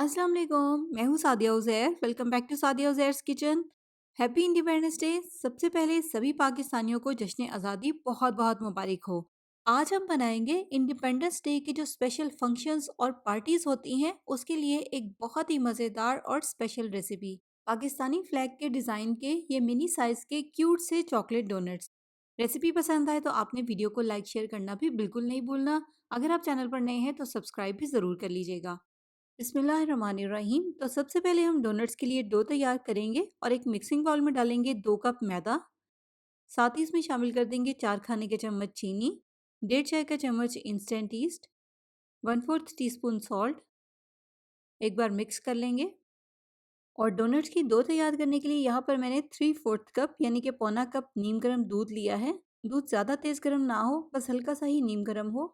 अस्सलाम वालेकुम, मैं हूँ Sadia Uzair. Welcome back to Sadia Uzair's kitchen. Happy Independence Day. सबसे पहले सभी पाकिस्तानियों को जश्न आज़ादी बहुत बहुत मुबारक हो। आज हम बनाएंगे इंडिपेंडेंस डे के जो स्पेशल फंक्शंस और पार्टीज होती हैं उसके लिए एक बहुत ही मज़ेदार और स्पेशल रेसिपी। पाकिस्तानी फ्लैग के डिज़ाइन के ये मिनी साइज के क्यूट से चॉकलेट डोनट्स। रेसिपी पसंद आए तो आपने वीडियो को लाइक शेयर करना भी बिल्कुल नहीं भूलना। अगर आप चैनल पर नए हैं तो सब्सक्राइब भी ज़रूर कर लीजिएगा। बिस्मिल्लाहिर्रहमानिर्रहीम। तो सबसे पहले हम डोनट्स के लिए डो तैयार करेंगे और एक मिक्सिंग बाउल में डालेंगे 2 कप मैदा। साथ ही इसमें शामिल कर देंगे 4 खाने के चम्मच चीनी, 1.5 चाय का चम्मच इंस्टेंट ईस्ट, 1/4 टीस्पून सॉल्ट। एक बार मिक्स कर लेंगे। और डोनट्स की डो तैयार करने के लिए यहाँ पर मैंने 3/4 कप यानी कि पौना कप नीम गर्म दूध लिया है। दूध ज़्यादा तेज़ गर्म ना हो, बस हल्का सा ही नीम गर्म हो।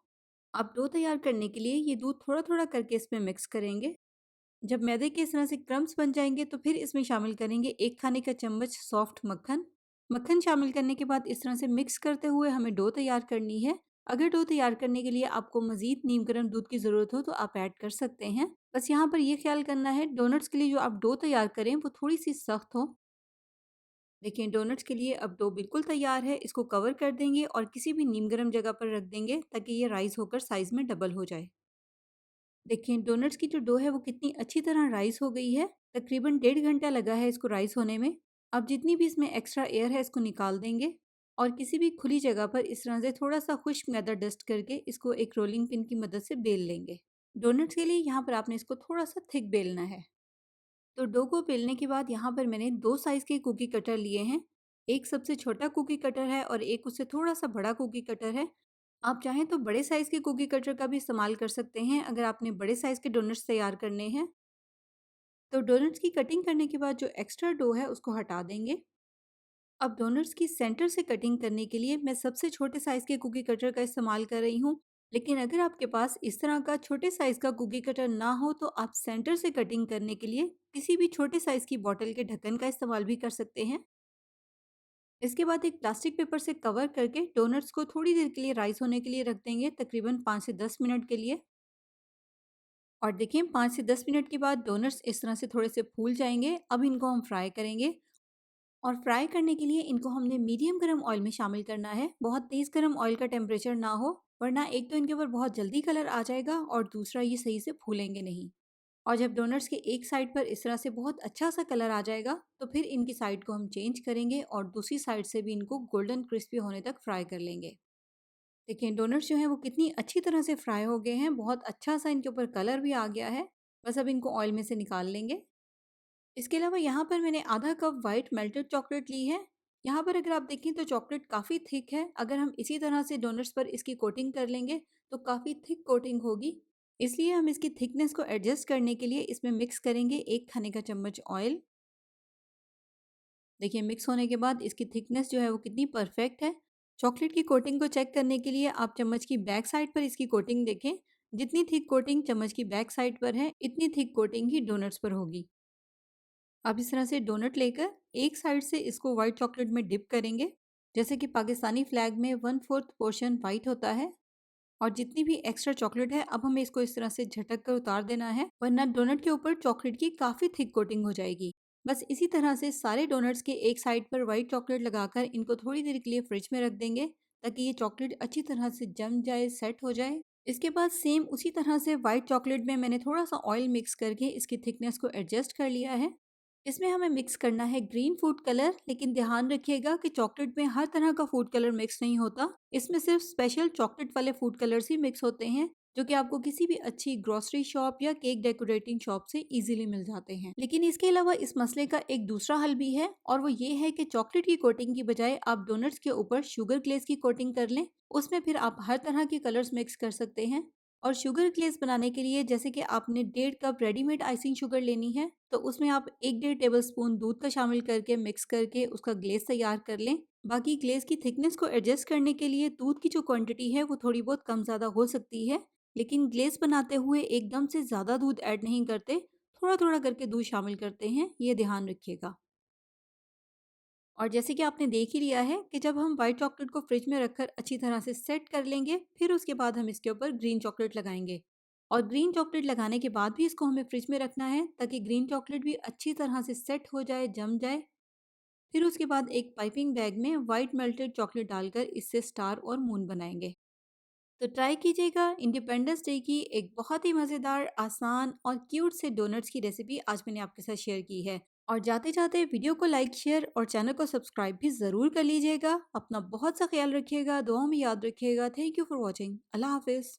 आप डो तैयार करने के लिए ये दूध थोड़ा थोड़ा करके इसमें मिक्स करेंगे। जब मैदे के इस तरह से क्रम्स बन जाएंगे तो फिर इसमें शामिल करेंगे 1 खाने का चम्मच सॉफ्ट मक्खन। मक्खन शामिल करने के बाद इस तरह से मिक्स करते हुए हमें डो तैयार करनी है। अगर डो तैयार करने के लिए आपको मजीद नीम गर्म दूध की ज़रूरत हो तो आप ऐड कर सकते हैं। बस यहाँ पर यह ख्याल करना है डोनट्स के लिए जो आप डो तैयार करें वो थोड़ी सी सख्त हो। देखिए डोनट्स के लिए अब डो बिल्कुल तैयार है। इसको कवर कर देंगे और किसी भी नीम गर्म जगह पर रख देंगे ताकि ये राइस होकर साइज़ में डबल हो जाए। देखिए डोनट्स की जो डो है वो कितनी अच्छी तरह राइस हो गई है। तकरीबन 1.5 घंटा लगा है इसको राइस होने में। अब जितनी भी इसमें एक्स्ट्रा एयर है इसको निकाल देंगे और किसी भी खुली जगह पर इस तरह से थोड़ा सा खुश्क मैदा डस्ट करके इसको एक रोलिंग पिन की मदद से बेल लेंगे। डोनट्स के लिए यहाँ पर आपने इसको थोड़ा सा थिक बेलना है। तो डो को बेलने के बाद यहाँ पर मैंने 2 साइज़ के कुकी कटर लिए हैं। एक सबसे छोटा कुकी कटर है और एक उससे थोड़ा सा बड़ा कुकी कटर है। आप चाहें तो बड़े साइज़ के कुकी कटर का भी इस्तेमाल कर सकते हैं अगर आपने बड़े साइज़ के डोनट्स तैयार करने हैं। तो डोनट्स की कटिंग करने के बाद जो एक्स्ट्रा डो है उसको हटा देंगे। अब डोनट्स की सेंटर से कटिंग करने के लिए मैं सबसे छोटे साइज़ के कुकी कटर का इस्तेमाल कर रही हूँ। लेकिन अगर आपके पास इस तरह का छोटे साइज़ का कुकी कटर ना हो तो आप सेंटर से कटिंग करने के लिए किसी भी छोटे साइज़ की बॉटल के ढक्कन का इस्तेमाल भी कर सकते हैं। इसके बाद एक प्लास्टिक पेपर से कवर करके डोनट्स को थोड़ी देर के लिए राइस होने के लिए रख देंगे, तकरीबन 5 से 10 मिनट के लिए। और देखिए 5 से 10 मिनट के बाद डोनट्स इस तरह से थोड़े से फूल जाएंगे। अब इनको हम फ्राई करेंगे और फ्राई करने के लिए इनको हमने मीडियम गर्म ऑयल में शामिल करना है। बहुत तेज़ गर्म ऑयल का टेम्परेचर ना हो, वरना एक तो इनके ऊपर बहुत जल्दी कलर आ जाएगा और दूसरा ये सही से फूलेंगे नहीं। और जब डोनट्स के एक साइड पर इस तरह से बहुत अच्छा सा कलर आ जाएगा तो फिर इनकी साइड को हम चेंज करेंगे और दूसरी साइड से भी इनको गोल्डन क्रिस्पी होने तक फ्राई कर लेंगे। देखिए डोनट्स जो हैं वो कितनी अच्छी तरह से फ्राई हो गए हैं, बहुत अच्छा सा इनके ऊपर कलर भी आ गया है। बस अब इनको ऑयल में से निकाल लेंगे। इसके अलावा यहाँ पर मैंने आधा कप वाइट मेल्टेड चॉकलेट ली है। यहाँ पर अगर आप देखें तो चॉकलेट काफ़ी थिक है। अगर हम इसी तरह से डोनट्स पर इसकी कोटिंग कर लेंगे तो काफ़ी थिक कोटिंग होगी। इसलिए हम इसकी थिकनेस को एडजस्ट करने के लिए इसमें मिक्स करेंगे 1 खाने का चम्मच ऑयल। देखिए मिक्स होने के बाद इसकी थिकनेस जो है वो कितनी परफेक्ट है। चॉकलेट की कोटिंग को चेक करने के लिए आप चम्मच की बैक साइड पर इसकी कोटिंग देखें। जितनी थिक कोटिंग चम्मच की बैक साइड पर है इतनी थिक कोटिंग ही डोनट्स पर होगी। अब इस तरह से डोनट लेकर एक साइड से इसको वाइट चॉकलेट में डिप करेंगे। जैसे कि पाकिस्तानी फ्लैग में 1/4 पोर्शन वाइट होता है। और जितनी भी एक्स्ट्रा चॉकलेट है अब हमें इसको इस तरह से झटक कर उतार देना है, वरना डोनट के ऊपर चॉकलेट की काफ़ी थिक कोटिंग हो जाएगी। बस इसी तरह से सारे डोनट्स के एक साइड पर वाइट चॉकलेट लगाकर इनको थोड़ी देर के लिए फ्रिज में रख देंगे ताकि ये चॉकलेट अच्छी तरह से जम जाए, सेट हो जाए। इसके बाद सेम उसी तरह से वाइट चॉकलेट में मैंने थोड़ा सा ऑयल मिक्स करके इसकी थिकनेस को एडजस्ट कर लिया है। इसमें हमें मिक्स करना है ग्रीन फूड कलर, लेकिन ध्यान रखिएगा कि चॉकलेट में हर तरह का फूड कलर मिक्स नहीं होता। इसमें सिर्फ स्पेशल चॉकलेट वाले फूड कलर्स ही मिक्स होते हैं जो कि आपको किसी भी अच्छी ग्रोसरी शॉप या केक डेकोरेटिंग शॉप से इजीली मिल जाते हैं। लेकिन इसके अलावा इस मसले का एक दूसरा हल भी है और वो ये है कि चॉकलेट की कोटिंग की बजाय आप डोनट्स के ऊपर शुगर ग्लेज की कोटिंग कर लें। उसमें फिर आप हर तरह के कलर्स मिक्स कर सकते हैं। और शुगर ग्लेज़ बनाने के लिए जैसे कि आपने 1.5 कप रेडीमेड आइसिंग शुगर लेनी है, तो उसमें आप 1 टेबल स्पून दूध का शामिल करके मिक्स करके उसका ग्लेज़ तैयार कर लें। बाकी ग्लेज़ की थिकनेस को एडजस्ट करने के लिए दूध की जो क्वांटिटी है वो थोड़ी बहुत कम ज़्यादा हो सकती है, लेकिन ग्लेज़ बनाते हुए एकदम से ज़्यादा दूध ऐड नहीं करते, थोड़ा-थोड़ा करके दूध शामिल करते हैं, ये ध्यान रखिएगा। और जैसे कि आपने देख ही लिया है कि जब हम व्हाइट चॉकलेट को फ्रिज में रखकर अच्छी तरह से सेट कर लेंगे, फिर उसके बाद हम इसके ऊपर ग्रीन चॉकलेट लगाएंगे। और ग्रीन चॉकलेट लगाने के बाद भी इसको हमें फ्रिज में रखना है ताकि ग्रीन चॉकलेट भी अच्छी तरह से सेट हो जाए, जम जाए। फिर उसके बाद एक पाइपिंग बैग में वाइट मेल्टेड चॉकलेट डालकर इससे स्टार और मून बनाएंगे। तो ट्राई कीजिएगा इंडिपेंडेंस डे की एक बहुत ही मज़ेदार, आसान और क्यूट से डोनट्स की रेसिपी आज मैंने आपके साथ शेयर की है। और जाते जाते वीडियो को लाइक, शेयर और चैनल को सब्सक्राइब भी ज़रूर कर लीजिएगा। अपना बहुत सा ख्याल रखिएगा, दुआओं में याद रखिएगा। Thank you for watching. अल्लाह हाफिज़।